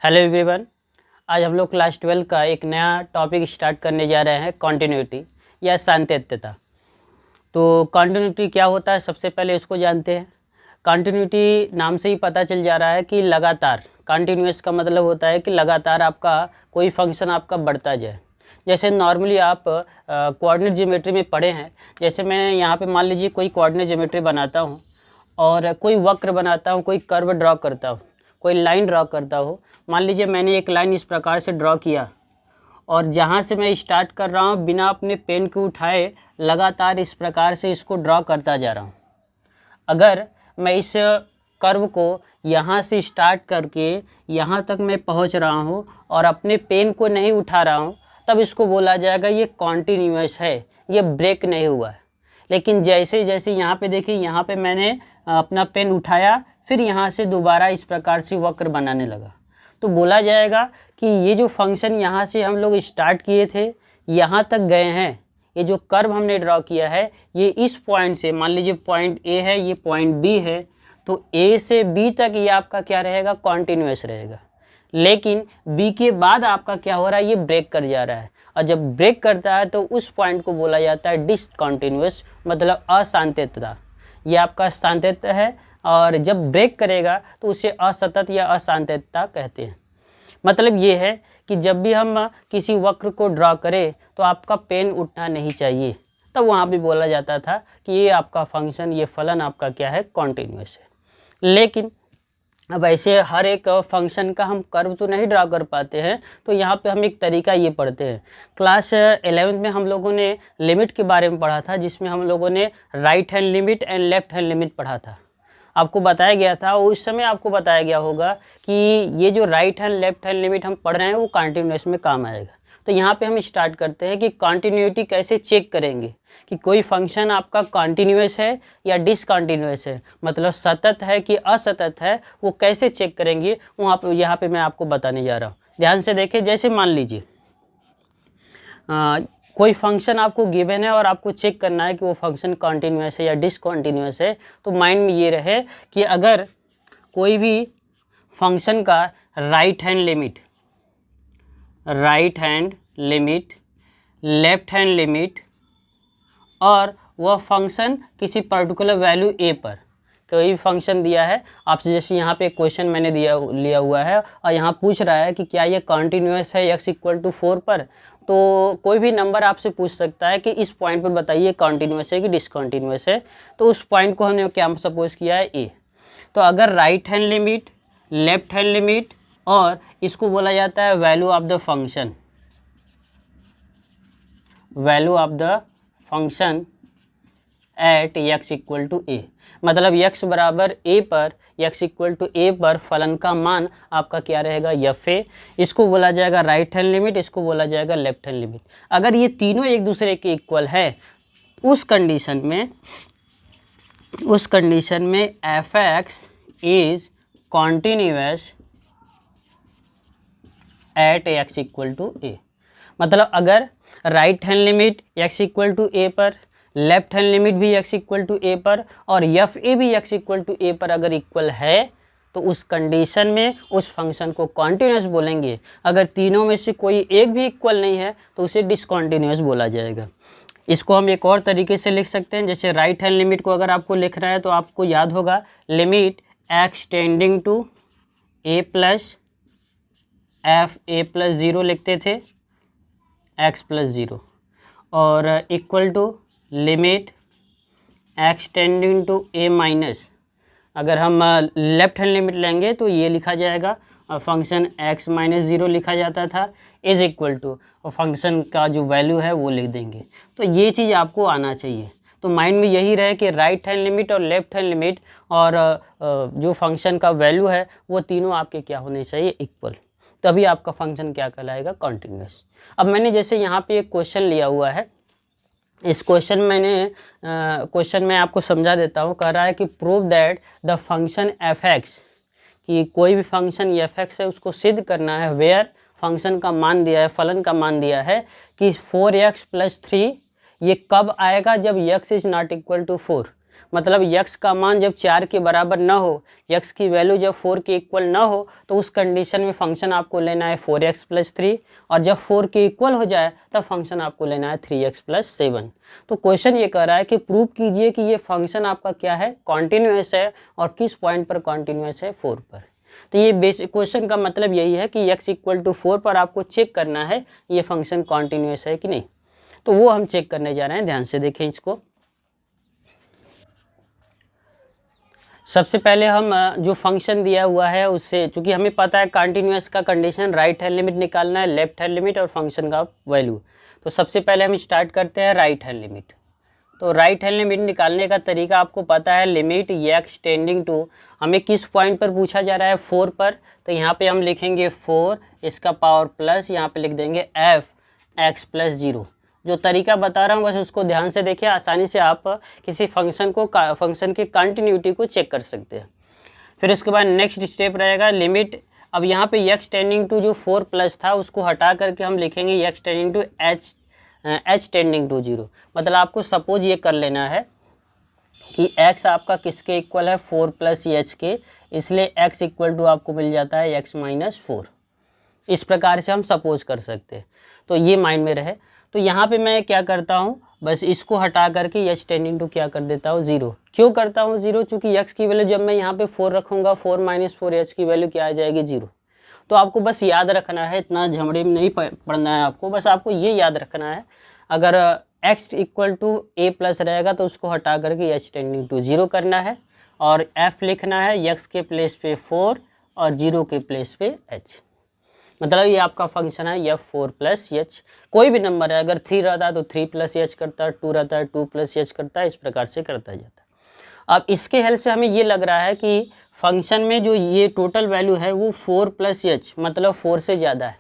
Hello everyone. आज हम लोग क्लास 12 का एक नया टॉपिक स्टार्ट करने जा रहे हैं, कॉन्टिन्यूटी या सातत्यता। तो कॉन्टिन्यूटी क्या होता है, सबसे पहले इसको जानते हैं। कॉन्टिन्यूटी नाम से ही पता चल जा रहा है कि लगातार, कॉन्टिन्यूअस का मतलब होता है कि लगातार आपका कोई फंक्शन आपका बढ़ता जाए। जैसे नॉर्मली आप कोऑर्डिनेट ज्योमेट्री में पढ़े हैं। जैसे मैं यहाँ पे मान लीजिए कोई कोऑर्डिनेट ज्योमेट्री बनाता हूँ और कोई वक्र बनाता हूँ, कोई कर्व ड्रॉ करता हूँ, कोई लाइन ड्रॉ करता हूँ। मान लीजिए मैंने एक लाइन इस प्रकार से ड्रॉ किया और जहाँ से मैं स्टार्ट कर रहा हूँ बिना अपने पेन को उठाए लगातार इस प्रकार से इसको ड्रॉ करता जा रहा हूँ। अगर मैं इस कर्व को यहाँ से स्टार्ट करके यहाँ तक मैं पहुँच रहा हूँ और अपने पेन को नहीं उठा रहा हूँ, तब इसको बोला जाएगा ये कॉन्टिन्यूअस है, ये ब्रेक नहीं हुआ है। लेकिन जैसे जैसे यहाँ पे देखिए, यहाँ पे मैंने अपना पेन उठाया, फिर यहाँ से दोबारा इस प्रकार से वक्र बनाने लगा, तो बोला जाएगा कि ये जो फंक्शन यहाँ से हम लोग स्टार्ट किए थे यहाँ तक गए हैं, ये जो कर्व हमने ड्रॉ किया है ये इस पॉइंट से, मान लीजिए पॉइंट ए है, ये पॉइंट बी है, तो ए से बी तक ये आपका क्या रहेगा, कॉन्टिन्यूअस रहेगा। लेकिन बी के बाद आपका क्या हो रहा है, ये ब्रेक कर जा रहा है, और जब ब्रेक करता है तो उस पॉइंट को बोला जाता है डिसकंटिन्यूअस, मतलब असांतत्यता। ये आपका सातत्यता है, और जब ब्रेक करेगा तो उसे असतत या असांतत्यता कहते हैं। मतलब ये है कि जब भी हम किसी वक्र को ड्रॉ करें तो आपका पेन उठना नहीं चाहिए, तब वहाँ भी बोला जाता था कि ये आपका फंक्शन, ये फलन आपका क्या है, कॉन्टिन्यूअस है। लेकिन अब ऐसे हर एक फंक्शन का हम कर्व तो नहीं ड्रा कर पाते हैं, तो यहाँ पे हम एक तरीका ये पढ़ते हैं। क्लास 11 में हम लोगों ने लिमिट के बारे में पढ़ा था, जिसमें हम लोगों ने right hand limit and left hand limit पढ़ा था। आपको बताया गया था, उस समय आपको बताया गया होगा कि ये जो right hand left hand limit हम पढ़ रहे हैं वो कॉन्टिन्यूअस में काम आएगा। तो यहाँ पे हम स्टार्ट करते हैं कि कॉन्टिन्यूटी कैसे चेक करेंगे कि कोई फंक्शन आपका कॉन्टिन्यूअस है या डिसकंटिन्यूअस है, मतलब सतत है कि असतत है, वो कैसे चेक करेंगे वहाँ पे, यहाँ पे मैं आपको बताने जा रहा हूँ। ध्यान से देखें। जैसे मान लीजिए कोई फंक्शन आपको गिवन है और आपको चेक करना है कि वो फंक्शन कॉन्टिन्यूअस है या डिसकंटिन्यूअस है, तो माइंड में ये रहे कि अगर कोई भी फंक्शन का right hand limit, left hand limit, और वह फंक्शन किसी पर्टिकुलर वैल्यू ए पर, कोई फंक्शन दिया है आपसे, जैसे यहाँ पे क्वेश्चन मैंने लिया हुआ है और यहाँ पूछ रहा है कि क्या ये कॉन्टिन्यूअस है x=4 पर, तो कोई भी नंबर आपसे पूछ सकता है कि इस पॉइंट पर बताइए कॉन्टिन्यूअस है कि डिसकंटिन्यूअस है, तो उस पॉइंट को हमने क्या सपोज किया है, ए। तो अगर right hand limit, left hand limit, और इसको बोला जाता है value of the function, at x=a, मतलब x बराबर a पर, x=a पर फलन का मान आपका क्या रहेगा, f है। इसको बोला जाएगा राइट हैंड लिमिट, इसको बोला जाएगा लेफ्ट हैंड लिमिट। अगर ये तीनों एक दूसरे के इक्वल है, उस कंडीशन में f(x) is continuous eight x=a। मतलब अगर राइट हैंड लिमिट x=a पर, लेफ्ट हैंड लिमिट भी x=a पर, और एफ ए भी x=a पर अगर इक्वल है, तो उस कंडीशन में उस फंक्शन को कॉन्टिन्यूअस बोलेंगे। अगर तीनों में से कोई एक भी इक्वल नहीं है तो उसे डिसकंटिन्यूअस बोला जाएगा। इसको हम एक और तरीके से लिख सकते हैं। जैसे राइट हैंड लिमिट को अगर आपको लिखना है तो आपको याद होगा, limit x tending to a plus f a plus 0 लिखते थे, x प्लस 0, और equal to limit x tending to a minus, अगर हम लेफ्ट हैंड लिमिट लेंगे तो ये लिखा जाएगा, और फंक्शन x माइनस 0 लिखा जाता था, इज इक्वल टू, और फंक्शन का जो वैल्यू है वो लिख देंगे। तो ये चीज़ आपको आना चाहिए। तो माइंड में यही रहे कि राइट हैंड लिमिट और लेफ्ट हैंड लिमिट और जो फंक्शन का वैल्यू है वो तीनों आपके क्या होने चाहिए, इक्वल, तभी आपका फंक्शन क्या कहलाएगा, कॉन्टिन्यूअस। अब मैंने जैसे यहाँ पे एक क्वेश्चन लिया हुआ है, इस क्वेश्चन मैं आपको समझा देता हूँ। कह रहा है कि prove that the function f(x), कि कोई भी फंक्शन f(x) है उसको सिद्ध करना है, वेयर फंक्शन का मान दिया है, फलन का मान दिया है कि 4x + 3 ये कब आएगा, जब x is not equal to 4। मतलब x का मान जब 4 के बराबर ना हो, x की वैल्यू जब 4 के इक्वल ना हो, तो उस कंडीशन में फंक्शन आपको लेना है 4x + 3, और जब 4 के इक्वल हो जाए तब फंक्शन आपको लेना है 3x + 7। तो क्वेश्चन ये कह रहा है कि प्रूव कीजिए कि ये फंक्शन आपका क्या है, कॉन्टिन्यूअस है, और किस पॉइंट पर कॉन्टिन्यूअस है, 4 पर। तो ये बेसिक क्वेश्चन का मतलब यही है कि x = 4 पर आपको चेक करना है ये फंक्शन कॉन्टिन्यूअस है कि नहीं। तो वो हम चेक करने जा रहे हैं, ध्यान से देखें इसको। सबसे पहले हम जो फंक्शन दिया हुआ है उससे, चूंकि हमें पता है कंटिन्यूअस का कंडीशन राइट हैंड लिमिट निकालना है, लेफ्ट हैंड लिमिट और फंक्शन का वैल्यू। तो सबसे पहले हम स्टार्ट करते हैं राइट हैंड लिमिट। तो राइट हैंड लिमिट निकालने का तरीका आपको पता है, लिमिट x टेंडिंग टू, हमें किस पॉइंट पर पूछा जा रहा है, 4 पर। तो यहाँ पे हम लिखेंगे 4, इसका पावर प्लस, यहाँ पे लिख देंगे f(x + 0)। जो तरीका बता रहा हूँ बस उसको ध्यान से देखिए, आसानी से आप किसी फंक्शन की कंटिन्यूटी को चेक कर सकते हैं। फिर उसके बाद नेक्स्ट स्टेप रहेगा लिमिट, अब यहाँ पे x टेंडिंग टू जो 4 प्लस था उसको हटा करके हम लिखेंगे x tending to h tending to 0। मतलब आपको सपोज ये कर लेना है कि x आपका किसके इक्वल है, 4 + h के, इसलिए x = आपको मिल जाता है x - 4। इस प्रकार से हम सपोज कर सकते हैं, तो ये माइंड में रहे। तो यहाँ पे मैं क्या करता हूँ, बस इसको हटा करके h टेंडिंग टू क्या कर देता हूँ, 0। क्यों करता हूँ 0? चूँकि x की वैल्यू जब मैं यहाँ पे 4 रखूँगा, 4 - 4 h की वैल्यू क्या आ जाएगी, 0। तो आपको बस याद रखना है, इतना झमड़े में नहीं पढ़ना है आपको, बस आपको ये याद रखना है, अगर x = a+ रहेगा तो उसको हटा करके h टेंडिंग टू 0 करना है, और f लिखना है x के प्लेस पे 4 और 0 के प्लेस पे h। मतलब ये आपका फंक्शन है f4 + h। कोई भी नंबर है, अगर 3 रहता है तो 3 + h करता है, 2 रहता है 2 + h करता है, इस प्रकार से करता जाता है। अब इसके हेल्प से हमें ये लग रहा है कि फंक्शन में जो ये टोटल वैल्यू है वो 4 + h, मतलब 4 से ज़्यादा है।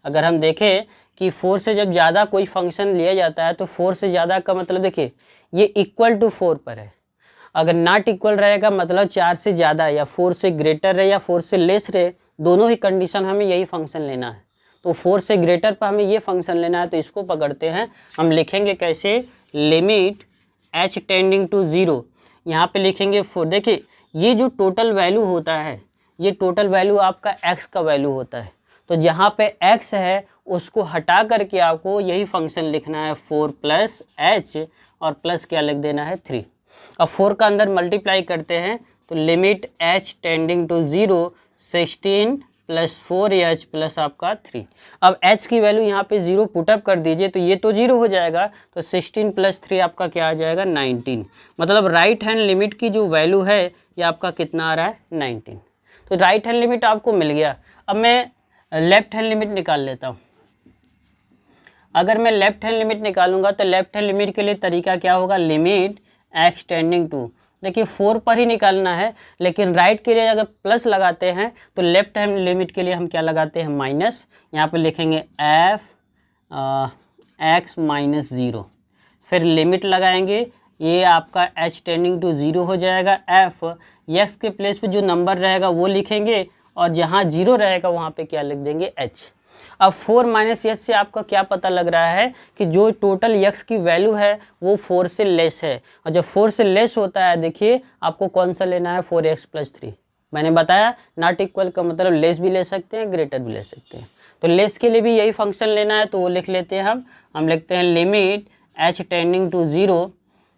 अगर हम देखें कि 4 से जब ज़्यादा कोई फंक्शन लिया जाता है तो 4 से ज़्यादा का मतलब देखिए ये = 4 पर है। अगर नॉट इक्वल रहेगा मतलब 4 से ज़्यादा, या 4 से ग्रेटर रहे या 4 से लेस रहे, दोनों ही कंडीशन हमें यही फंक्शन लेना है। तो 4 से ग्रेटर पर हमें ये फंक्शन लेना है, तो इसको पकड़ते हैं, हम लिखेंगे कैसे, लिमिट h टेंडिंग टू 0। यहाँ पे लिखेंगे 4। देखिए ये जो टोटल वैल्यू होता है, ये टोटल वैल्यू आपका x का वैल्यू होता है। तो जहाँ पे x है उसको हटा करके आपको यही फंक्शन लिखना है 4 + h, और प्लस क्या लिख देना है, 3। अब 4 का अंदर मल्टीप्लाई करते हैं तो limit h tending to 0, 16 + 4h + आपका 3। अब h की वैल्यू यहाँ पे 0 पुटअप कर दीजिए, तो ये तो 0 हो जाएगा, तो 16 + 3 आपका क्या आ जाएगा, 19। मतलब राइट हैंड लिमिट की जो वैल्यू है ये आपका कितना आ रहा है, 19। तो राइट हैंड लिमिट आपको मिल गया। अब मैं लेफ्ट हैंड लिमिट निकाल लेता हूँ। अगर मैं लेफ्ट हैंड लिमिट निकालूंगा तो लेफ्ट हैंड लिमिट के लिए तरीका क्या होगा, लिमिट x टेंडिंग टू, देखिए 4 पर ही निकालना है, लेकिन राइट के लिए अगर प्लस लगाते हैं तो लेफ्ट हैंड लिमिट के लिए हम क्या लगाते हैं, माइनस। यहाँ पे लिखेंगे x - 0, फिर लिमिट लगाएंगे, ये आपका h टेंडिंग टू 0 हो जाएगा। x के प्लेस पे जो नंबर रहेगा वो लिखेंगे, और जहाँ 0 रहेगा वहाँ पे क्या लिख देंगे, h। अब 4 - h से आपका क्या पता लग रहा है कि जो टोटल x की वैल्यू है वो 4 से लेस है, और जब 4 से लेस होता है देखिए आपको कौन सा लेना है, 4x + 3। मैंने बताया नॉट इक्वल का मतलब लेस भी ले सकते हैं, ग्रेटर भी ले सकते हैं। तो लेस के लिए भी यही फंक्शन लेना है, तो वो लिख लेते हैं हम लिखते हैं लिमिट h टेंडिंग टू 0,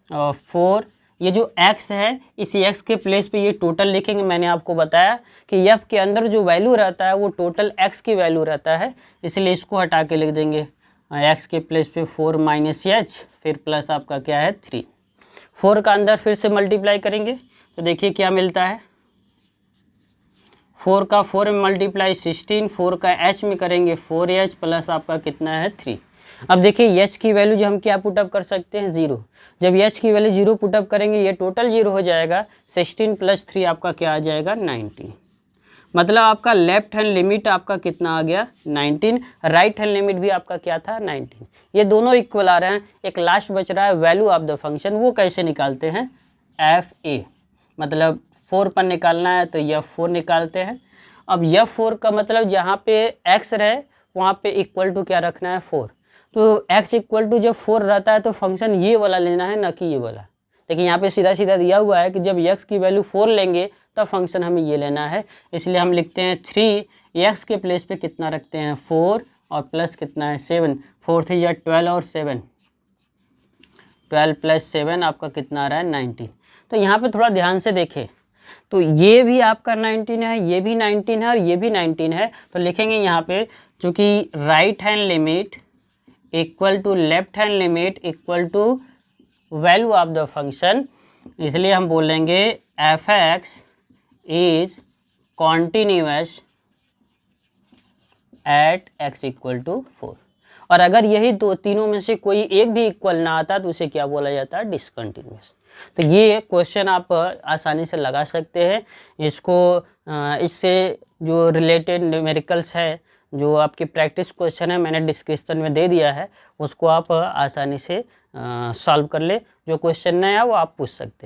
4, ये जो x है इस x के प्लेस पे ये टोटल लिखेंगे। मैंने आपको बताया कि f के अंदर जो वैल्यू रहता है वो टोटल x की वैल्यू रहता है, इसलिए इसको हटा के लिख देंगे x के प्लेस पे 4 - h, फिर प्लस आपका क्या है, 3। 4 का अंदर फिर से मल्टीप्लाई करेंगे तो देखिए क्या मिलता है, 4 का 4 में मल्टीप्लाई 16, 4 का h में करेंगे 4h प्लस आपका कितना है, 3। अब देखिए h की वैल्यू जो हम क्या पुटअप कर सकते हैं, 0। जब h की वैल्यू 0 पुटअप करेंगे ये टोटल 0 हो जाएगा, 16 + 3 आपका क्या आ जाएगा, 19। मतलब आपका लेफ्ट हैंड लिमिट आपका कितना आ गया, 19। राइट हैंड लिमिट भी आपका क्या था, 19। ये दोनों इक्वल आ रहे हैं। एक लास्ट बच रहा है वैल्यू ऑफ द फंक्शन, वो कैसे निकालते हैं, fa, मतलब 4 पर निकालना है तो f4 निकालते हैं। अब f4 का मतलब जहाँ पे x रहे वहाँ पे इक्वल टू क्या रखना है, 4। तो x = जब 4 रहता है तो फंक्शन ये वाला लेना है, ना कि ये वाला। देखिए यहाँ पे सीधा सीधा दिया हुआ है कि जब x की वैल्यू 4 लेंगे तब फंक्शन हमें ये लेना है, इसलिए हम लिखते हैं 3, x के प्लेस पे कितना रखते हैं 4 और प्लस कितना है 7, 4 3 या 12 और 7, 12 प्लस 7 आपका कितना आ रहा है 19। तो यहाँ पे थोड़ा ध्यान से देखें, तो ये भी आपका 19 है, ये भी 19 है और ये भी 19 है। तो लिखेंगे यहाँ पे चूँकि right hand limit equal to left hand limit equal to value of the function, इसलिए हम बोलेंगे f x is continuous at x equal to 4। और अगर यही दो तीनों में से कोई एक भी इक्वल ना आता तो उसे क्या बोला जाता है, डिसकंटिन्यूअस। तो ये क्वेश्चन आप आसानी से लगा सकते हैं। इसको इससे जो रिलेटेड न्यूमेरिकल्स है, जो आपकी प्रैक्टिस क्वेश्चन है, मैंने डिस्क्रिप्शन में दे दिया है, उसको आप आसानी से सॉल्व कर ले। जो क्वेश्चन नया है वो आप पूछ सकते हैं।